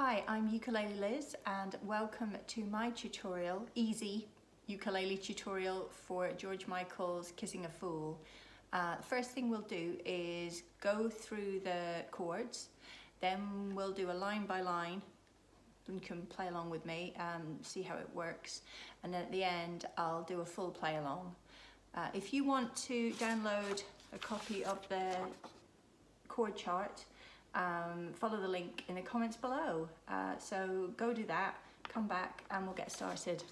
Hi, I'm Ukulele Liz and welcome to my tutorial, easy ukulele tutorial for George Michael's Kissing a Fool. The first thing we'll do is go through the chords, then we'll do a line by line. You can play along with me and see how it works, and then at the end I'll do a full play along. If you want to download a copy of the chord chart, follow the link in the comments below. So go do that, come back and we'll get started.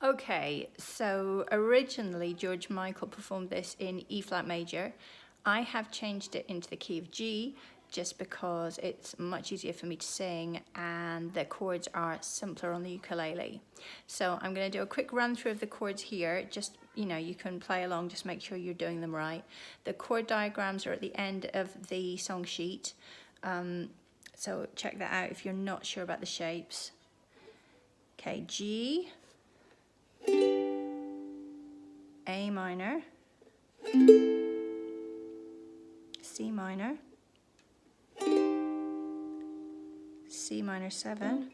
Okay, so originally George Michael performed this in E flat major. I have changed it into the key of G just because it's much easier for me to sing and the chords are simpler on the ukulele. So I'm going to do a quick run through of the chords here. Just, you know, you can play along, just make sure you're doing them right. The chord diagrams are at the end of the song sheet. So check that out if you're not sure about the shapes. Okay, G, A minor, C minor, C minor 7,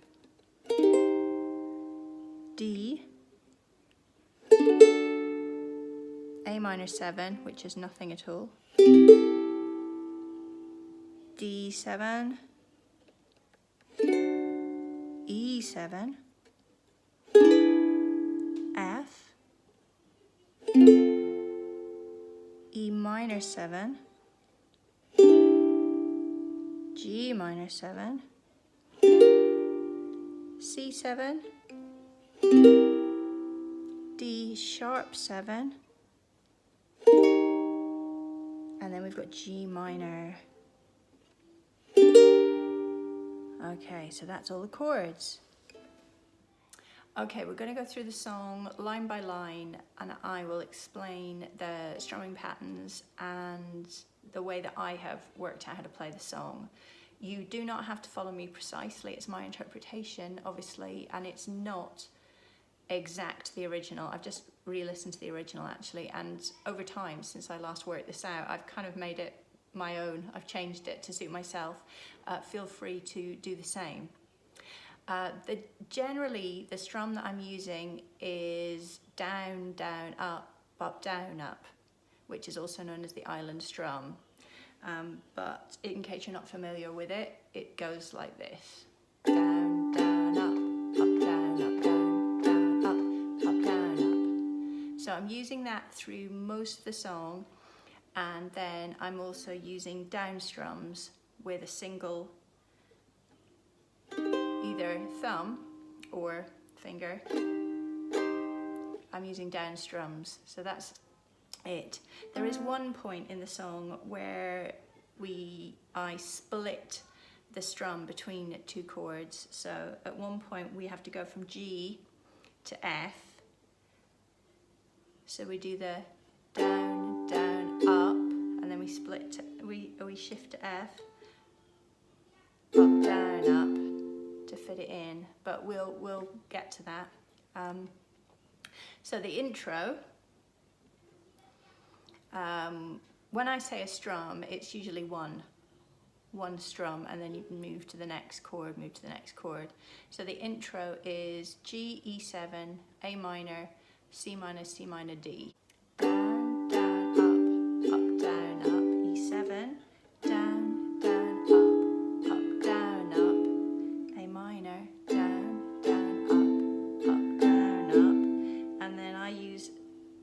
D, A minor 7, which is nothing at all, D7, E7, F, E minor 7, G minor 7, C7, D sharp 7, and then we've got G minor. Okay, so that's all the chords. Okay, we're going to go through the song line by line and I will explain the strumming patterns and the way that I have worked out how to play the song. You do not have to follow me precisely, it's my interpretation obviously, and it's not exact to the original. I've just re-listened to the original actually, and over time since I last worked this out I've kind of made it my own. I've changed it to suit myself. Feel free to do the same. Generally the strum that I'm using is down, down, up, down, up, which is also known as the island strum. But in case you're not familiar with it, it goes like this. Down, down, up, down, up, down, down, up, down, up. So I'm using that through most of the song, and then I'm also using down strums with a single either thumb or finger. I'm using down strums, so that's it. There is one point in the song where I split the strum between two chords. So at one point we have to go from G to F. So we do the down, down, up, and then we split to, we shift to F, up, down, up to fit it in, but we'll get to that. So the intro, when I say a strum, it's usually one strum, and then you can move to the next chord, move to the next chord. So the intro is G, E7, A minor, C minor, C minor, D. Down, down, up, down, up, E7, down, down, up, down, up, A minor, down, down, up, down, up. And then I use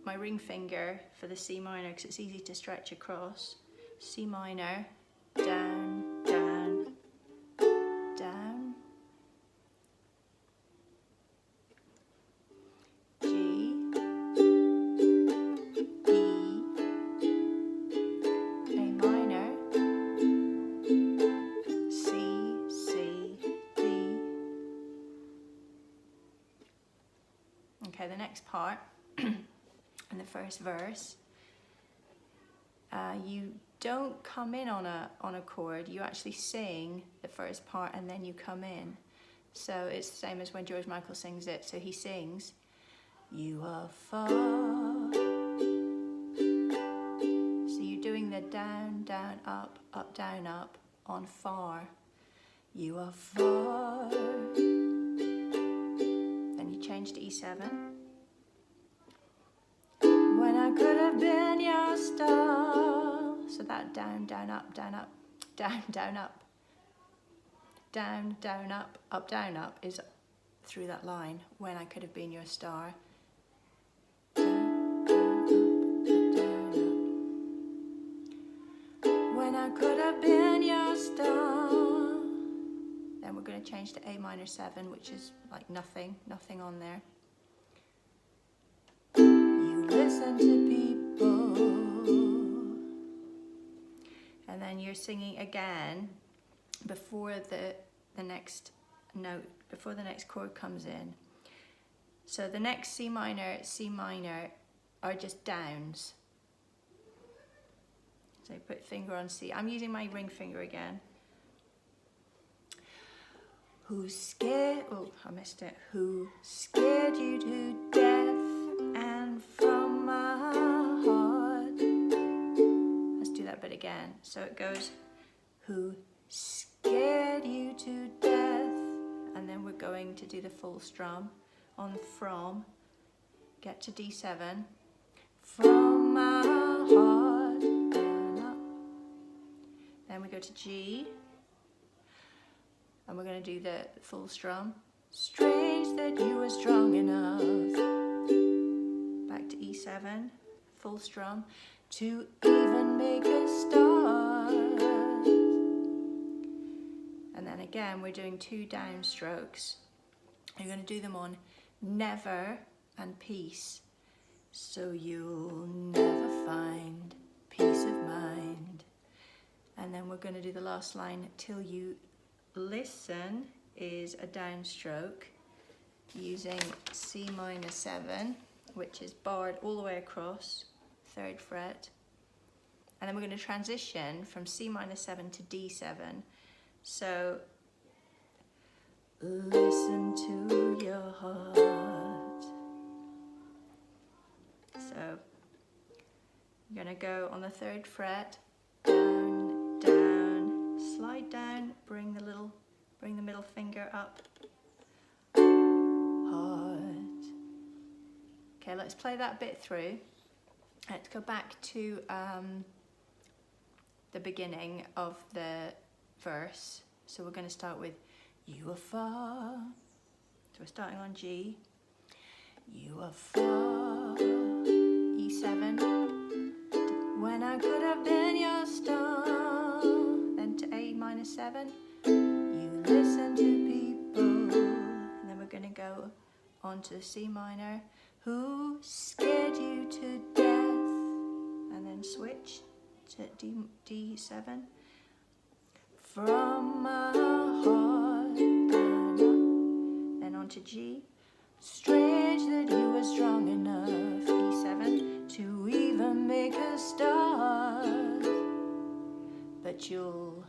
my ring finger for the C minor because it's easy to stretch across. C minor, down, down, down, G, E, A minor, C, C, D. Okay, the next part in the first verse, you don't come in on a chord, you actually sing the first part and then you come in. So it's the same as when George Michael sings it. So he sings, you are far. So you're doing the down, down, up, down, up on far. You are far change to E7. When I could have been your star. So that down, down, up, down, up, down, down, up, down, down, up, down, up is through that line. When I could have been your star. Down, down, up, down, up. When I could have been your star. Then we're going to change to A minor 7, which is like nothing on there. You listen to people. And then you're singing again before the next note, before the next chord comes in. So the next C minor are just downs. So you put finger on C. I'm using my ring finger again. Who scared, oh, I missed it. Who scared you to death and from my heart? Let's do that bit again. So it goes, who scared you to death? And then we're going to do the full strum on from, get to D7. From my heart and up. Then we go to G. And we're going to do the full strum. Strange that you were strong enough. Back to E7, full strum. To even make a start. And then again, we're doing 2 down strokes. You're going to do them on never and peace. So you'll never find peace of mind. And then we're going to do the last line, till you listen is a downstroke using C minor 7, which is barred all the way across, 3rd fret. And then we're going to transition from C minor 7 to D7. So, listen to your heart. So, you're going to go on the 3rd fret, down, down, slide down, bring the middle finger up. Heart. Okay, let's play that bit through. Let's go back to the beginning of the verse. So we're going to start with you are far. So we're starting on G. You are far. E7. When I could have been your star. Then to A minor 7. You listen to people. And then we're going to go on to C minor. Who scared you to death? And then switch to D7. From my heart and up. Then on to G. Strange that you were strong enough, E7, to even make a start. But you'll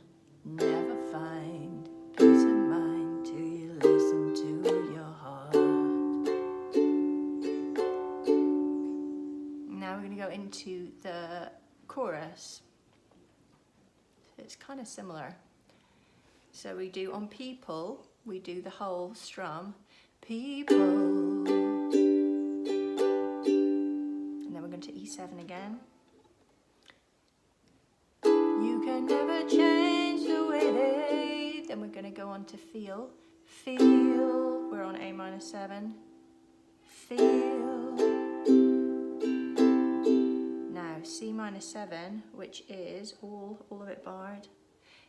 never find peace of mind till you listen to your heart. Now we're going to go into the chorus. It's kind of similar. So we do on people, we do the whole strum. People. And then we're going to E7 again. You can never change the way they. Then we're going to go on to feel. Feel. We're on A minor 7. Feel. Now C minor 7, which is all of it barred.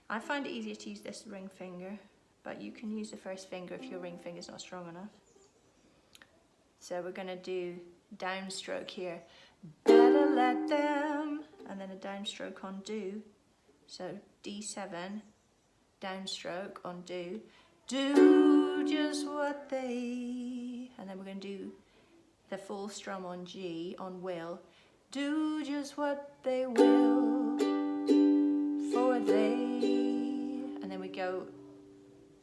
I find it easier to use this ring finger, but you can use the first finger if your ring finger is not strong enough. So we're going to do downstroke here. Better let them, and then a downstroke on do. So D7, downstroke on do. Do just what they, and then we're going to do the full strum on G, on will. Do just what they will, for they, and then we go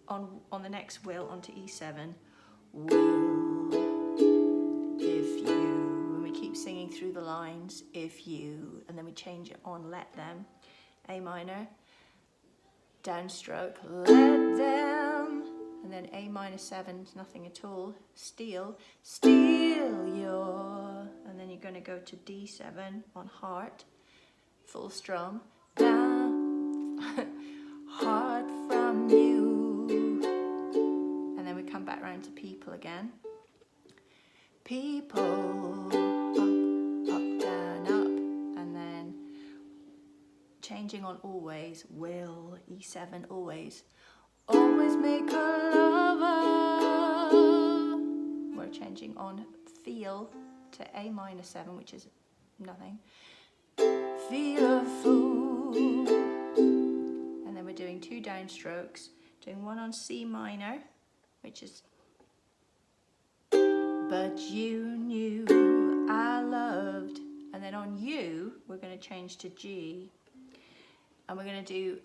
on the next will onto E7. Will, if you, and we keep singing through the lines, if you, and then we change it on let them, A minor, downstroke, let them, and then then A minor 7, nothing at all, steal your, and then you're going to go to D7 on heart, full strum, down, heart from you, and then we come back round to people again, people, up, down, up, and then changing on always, will, E7, always make a lover. We're changing on feel to A minor 7, which is nothing. Feel a fool. And then we're doing 2 downstrokes, doing one on C minor, which is but you knew I loved. And then on U, we're going to change to G. And we're going to do,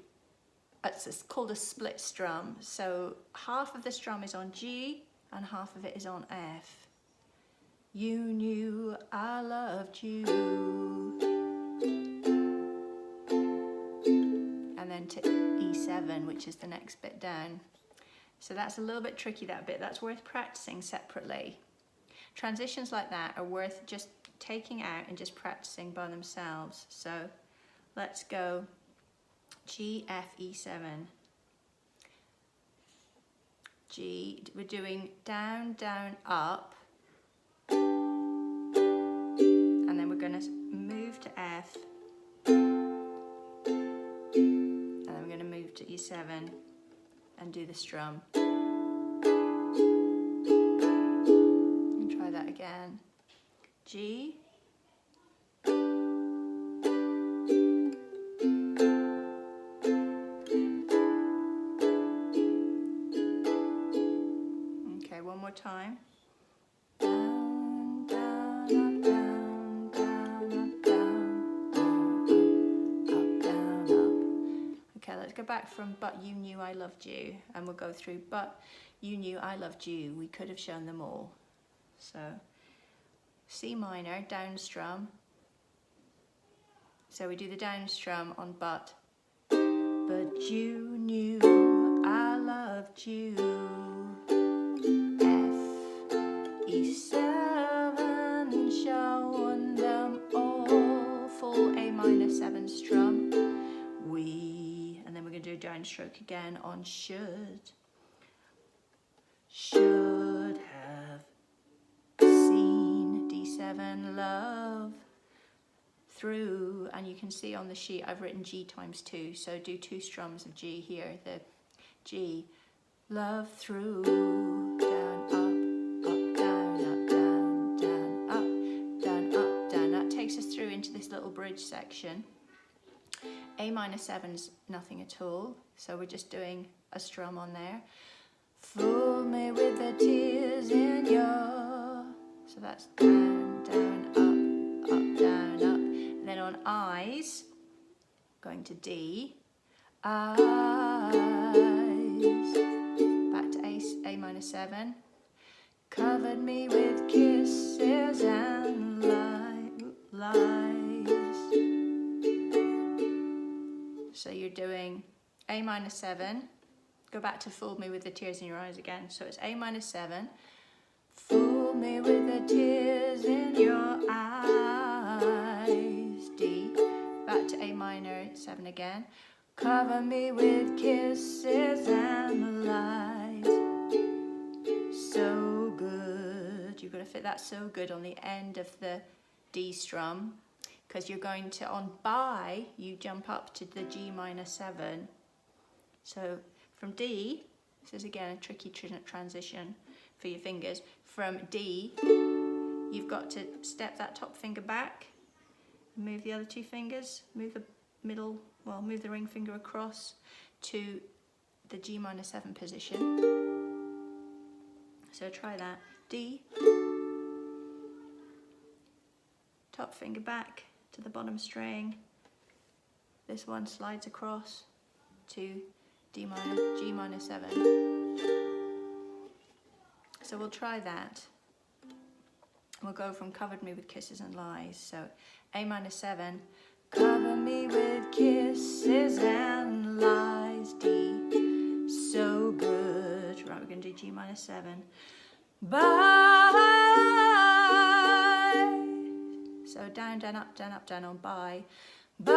it's called a split strum. So half of the strum is on G and half of it is on F. You knew I loved you. And then to E7, which is the next bit down. So that's a little bit tricky, that bit. That's worth practicing separately. Transitions like that are worth just taking out and just practicing by themselves. So let's go G, F, E7. G, we're doing down, down, up. And then we're going to move to F. And then we're going to move to E7 and do the strum. And try that again. G. Okay, one more time. Down, down, up, down, down, up, down, up, down, up. Okay, let's go back from But You Knew I Loved You, and we'll go through But You Knew I Loved You. We could have shown them all. So C minor, down strum. So we do the down strum on But you knew I loved you. F, E7, showing them all. Full A minor 7 strum. We, and then we're going to do a downstroke again on should. Should have seen D7 love through, and you can see on the sheet I've written G times 2, so do 2 strums of G here, the G, love through, down, up, down, up, down, down, up, down, up, down. That takes us through into this little bridge section. A minor 7's nothing at all, so we're just doing a strum on there. Fool me with the tears in your, so that's down, down, up, down, up. And then on eyes, going to D, eyes, back to A minor 7, covered me with kisses and lies. So you're doing A minor 7, go back to Fool Me with the Tears in Your Eyes again. So it's A minor 7, fool me with the tears in your eyes, D, back to A minor 7 again, cover me with kisses and lies, so good. You've got to fit that so good on the end of the D strum, because you're going to, on by, you jump up to the G minor 7. So from D, this is again a tricky transition for your fingers. From D, you've got to step that top finger back, move the other 2 fingers, move the middle, well, move the ring finger across to the G minor 7 position. So try that. D, top finger back to the bottom string. This one slides across to G minor 7. So we'll try that. We'll go from covered me with kisses and lies. So A minor 7, cover me with kisses and lies, D, so good. Right, we're going to do G minor 7. But, so down, down, up, down, up, down on by. But,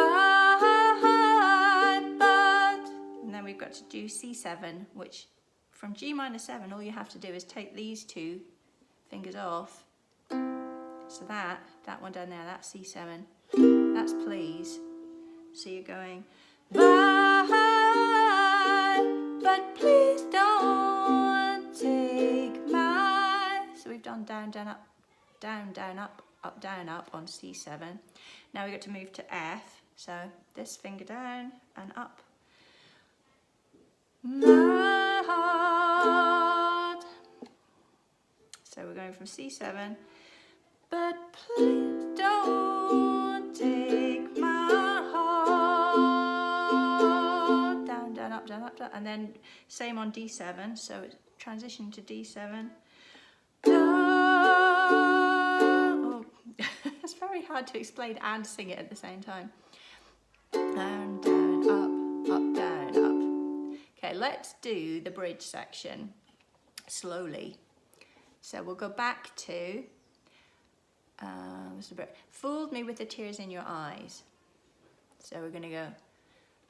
and then we've got to do C7, which from G minor 7, all you have to do is take these 2 fingers off. So that one down there, that's C7. That's please. So you're going, but please don't take my. So we've done down, down, up, down, down, up, down, up on C7. Now we've got to move to F. So this finger down and up. My heart. So we're going from C7. But please don't take my heart. Down, down, up, down, up, down. And then same on D7. So transition to D7. Oh, it's very hard to explain and sing it at the same time. Down, down, up, down, up. Okay, let's do the bridge section slowly. So we'll go back to fooled me with the tears in your eyes. So we're gonna go,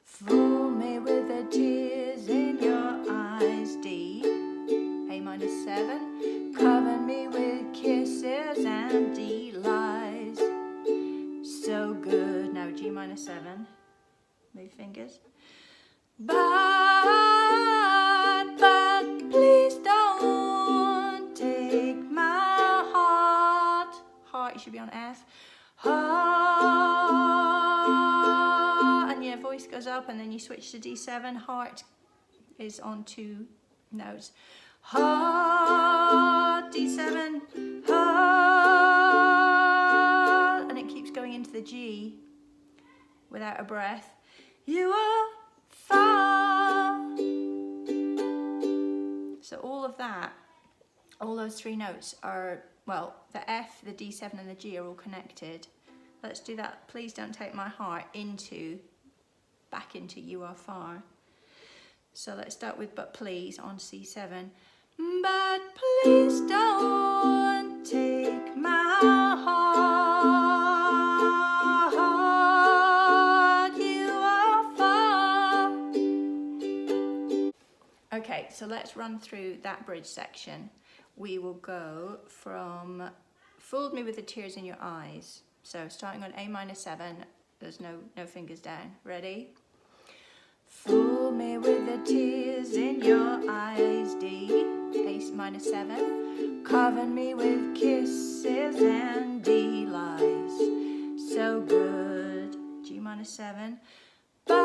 fool me with the tears in your eyes, D, A minor 7, cover me with kisses and D lies, so good. Now G minor 7, move fingers, but please don't take my heart. Heart, you should be on F. Heart, and your voice goes up, and then you switch to D7. Heart is on 2 notes. Heart, D7, heart, and it keeps going into the G without a breath. You are far. So all of that, all those 3 notes are, well, the F, the D7 and the G are all connected. Let's do that. Please don't take my heart back into you are far. So let's start with but please on C7. But please don't take my heart, you are far. Okay, so let's run through that bridge section. We will go from fooled me with the tears in your eyes. So starting on A minor 7, there's no fingers down. Ready? Fool me with the tears in your eyes, D, A minor 7. Cover me with kisses and D lies, so good. G minor 7. But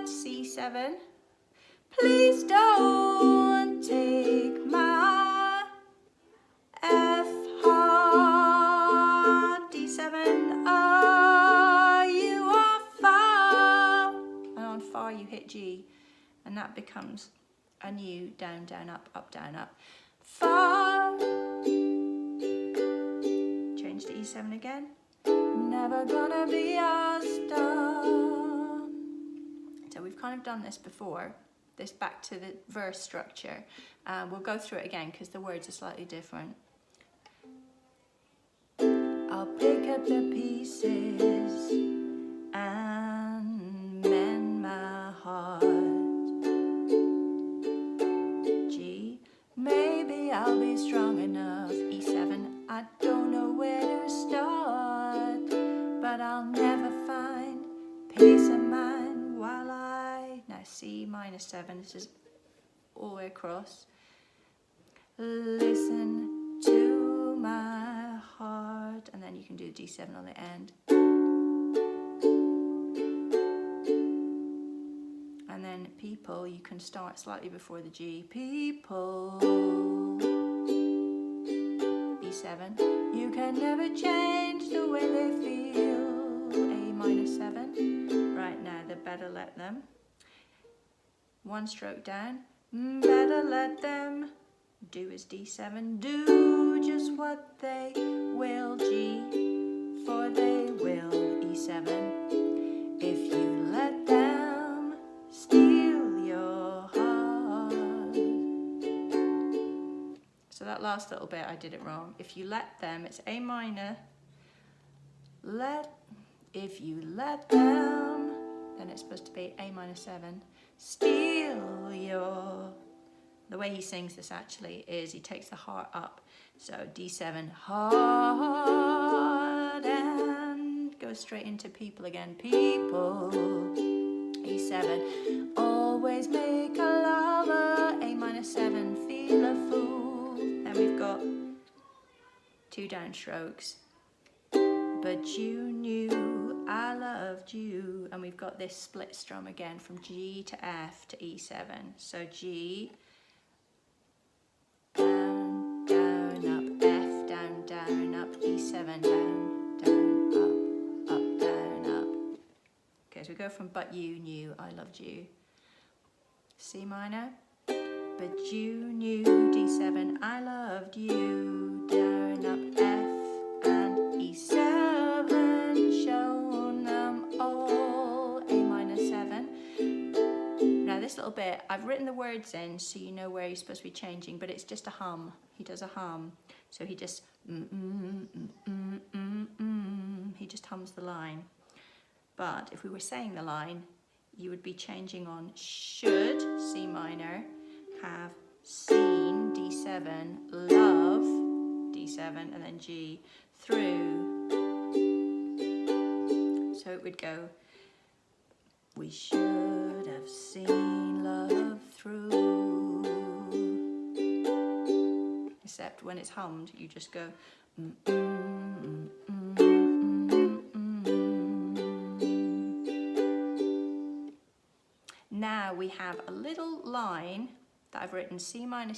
C7. Please don't take my F heart, D7, you are far. And on far you hit G, and that becomes a new down, down, up, down, up. Far. Change to E7 again. Never gonna be a star. So we've kind of done this before. This back to the verse structure. We'll go through it again because the words are slightly different. I'll pick up the pieces and mend my heart. G, maybe I'll be strong enough. E7, I don't know where to start, but I'll never find peace of mind while now C minor 7, this is all the way across. Listen to my heart, and then you can do D7 on the end. And then people, you can start slightly before the G. People, B7. You can never change the way they feel. A minor 7. Right now, they better let them. 1 stroke down, better let them. Do is D7, do just what they will, G, for they will, E7. If you let them steal your heart. that last little bit I did it wrong. If you let them, it's A minor. If you let them, then it's supposed to be A minor 7. Steal your... The way he sings this actually is he takes the heart up. So D7, heart, and goes straight into people again. People, E7, always make a lover, A minor 7, feel a fool. Then we've got 2 downstrokes. But you knew I loved you. And we've got this split strum again from G to F to E7. So G, down, down, up, F, down, down, up, E7, down, down, up, down, up. Okay, so we go from but you knew I loved you. C minor, but you knew, D7, I loved you, down, up, F, and E7, shown them all, A minor 7. Now this little bit, I've written the words in so you know where you're supposed to be changing, but it's just a hum. He does a hum. So he just, he just hums the line. But if we were saying the line, you would be changing on should, C minor, have seen, D7, love, D7, and then G, through. So it would go, we should have seen love through. Except when it's hummed, you just go, Now we have a little line that I've written C minor,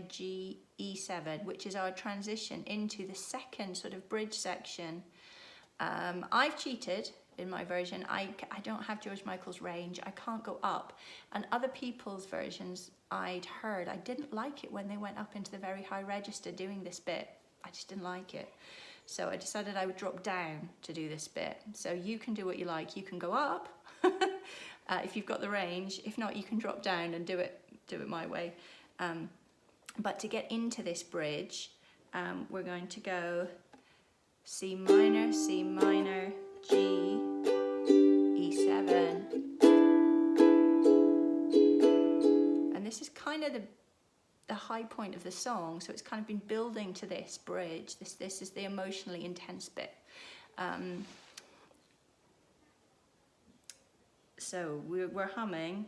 G, E7, which is our transition into the second sort of bridge section. I've cheated in my version. I don't have George Michael's range. I can't go up. And other people's versions I'd heard, I didn't like it when they went up into the very high register doing this bit. I just didn't like it. So I decided I would drop down to do this bit. So you can do what you like. You can go up if you've got the range. If not, you can drop down and do it my way. But to get into this bridge, we're going to go C minor, G, E7. And this is kind of the high point of the song, so it's kind of been building to this bridge. This is the emotionally intense bit. So we're humming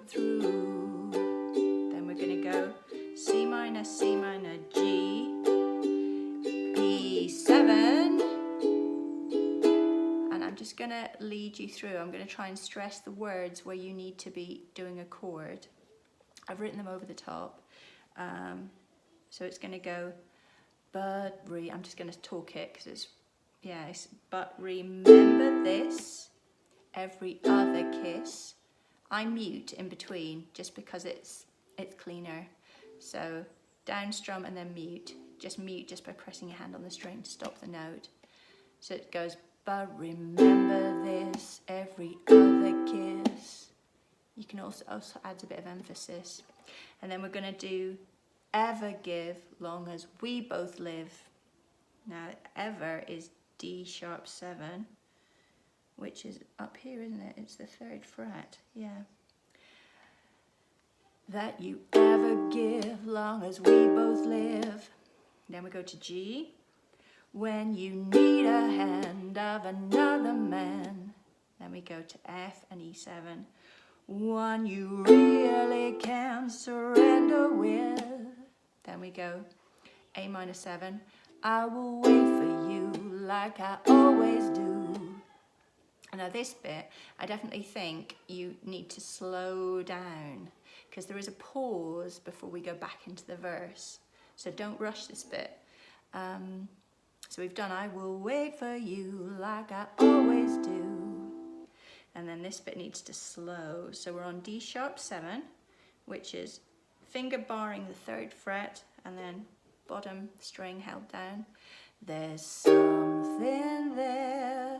through. Then we're going to go C minor, G, E7. And I'm just going to lead you through. I'm going to try and stress the words where you need to be doing a chord. I've written them over the top. So it's going to go, but I'm just going to talk it because it's, yes, but remember this, every other kiss. I mute in between just because it's cleaner. So down strum and then mute. Just mute just by pressing your hand on the string to stop the note. So it goes, but remember this, every other kiss. You can also add a bit of emphasis. And then we're going to do ever give long as we both live. Now ever is D sharp 7, which is up here, isn't it? It's the 3rd fret, yeah. That you ever give long as we both live. Then we go to G. When you need a hand of another man. Then we go to F and E7. One you really can surrender with. Then we go A minor 7. I will wait for you like I always do. Now this bit, I definitely think you need to slow down because there is a pause before we go back into the verse. So don't rush this bit. So we've done I will wait for you like I always do. And then this bit needs to slow. So we're on D sharp 7, which is finger barring the 3rd fret and then bottom string held down. There's something there.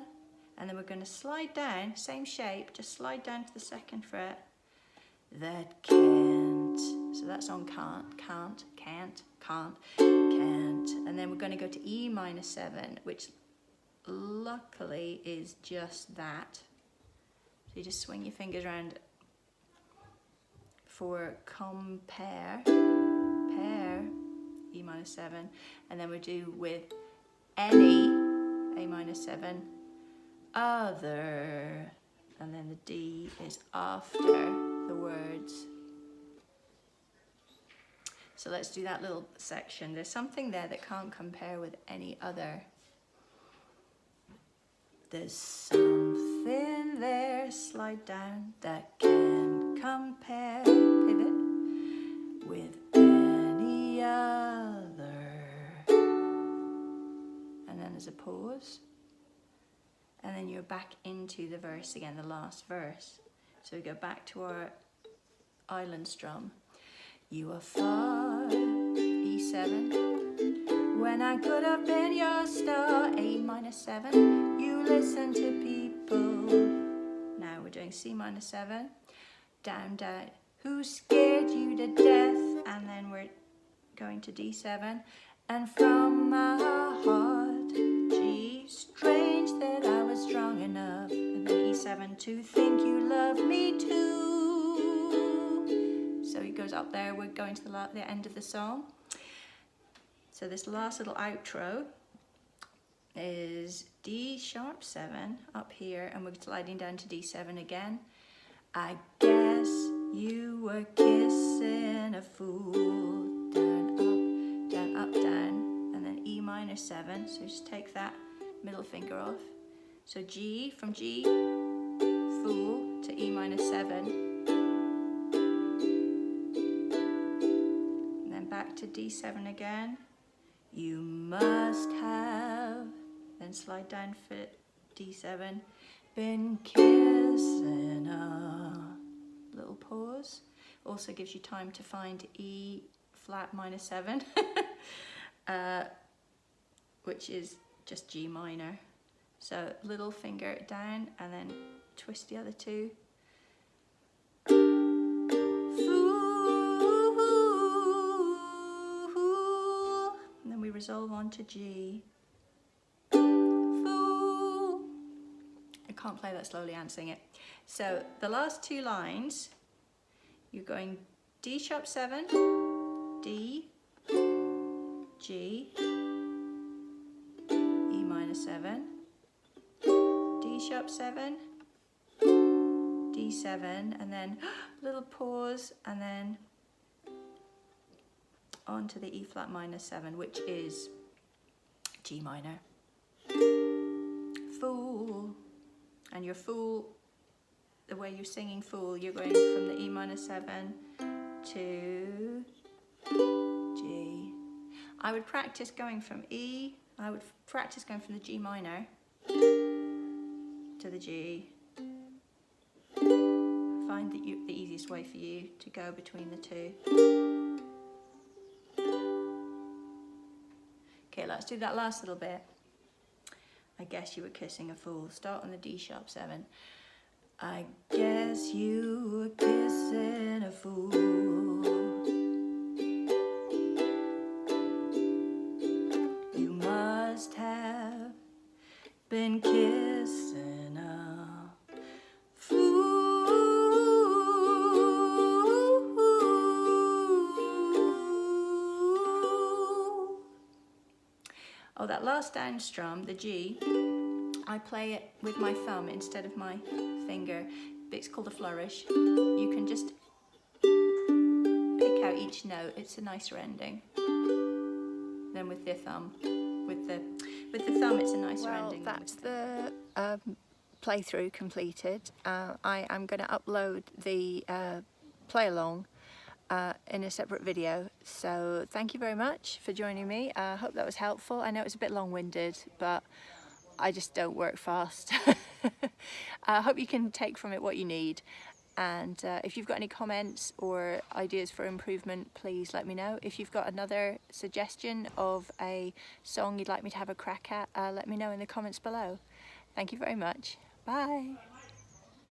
And then we're going to slide down, same shape, just slide down to the 2nd fret. That can't So that's on can't, can't, can't, can't, can't. And then we're going to go to E minor 7, which luckily is just that. So you just swing your fingers around for compare, pair, E minor 7, and then we do with any, A minor 7, other, and then the D is after the words. So let's do that little section. There's something there that can't compare with any other. There's something there, slide down, that can compare, pivot, with any other. And then there's a pause. And then you're back into the verse again, the last verse. So we go back to our island strum. You are far, E7. When I could have been your star, A minor 7. You listen to people. Now we're doing C minor 7. Down, down. Who scared you to death? And then we're going to D7. And from my heart, G. Strange that I was strong enough. And then E7 to think you love me too. So it goes up there. We're going to the end of the song. So this last little outro is D sharp 7 up here, and we're sliding down to D7 again. I guess you were kissing a fool. Down, up, down, and then E minor 7. So just take that middle finger off. So G, from G, fool, to E minor 7. And then back to D7 again. You must have, then slide down for D7, been kissing a, little pause. Also gives you time to find E flat minor 7, which is just G minor. So little finger down and then twist the other two. We resolve on to G. Fool. I can't play that slowly and sing it. So the last two lines, you're going D sharp 7, D, G, E minor 7, D sharp 7, D7, and then little pause, and then on to the E flat minor 7, which is G minor. Fool. And your fool, the way you're singing fool, you're going from the E minor 7 to G. I would practice going from E, I would practice going from the G minor to the G. Find the easiest way for you to go between the two. Okay, let's do that last little bit. I guess you were kissing a fool. Start on the D sharp 7. I guess you were kissing a fool. You must have been kissing a fool. Oh, that last down strum, the G, I play it with my thumb instead of my finger. It's called a flourish. You can just pick out each note. It's a nicer ending than with the thumb. With the thumb, it's a nicer ending. Well, that's the playthrough completed. I am going to upload the play along in a separate video. So thank you very much for joining me. I hope that was helpful. I know it was a bit long-winded, but I just don't work fast. I hope you can take from it what you need. And if you've got any comments or ideas for improvement, please let me know. If you've got another suggestion of a song you'd like me to have a crack at, let me know in the comments below. Thank you very much. Bye.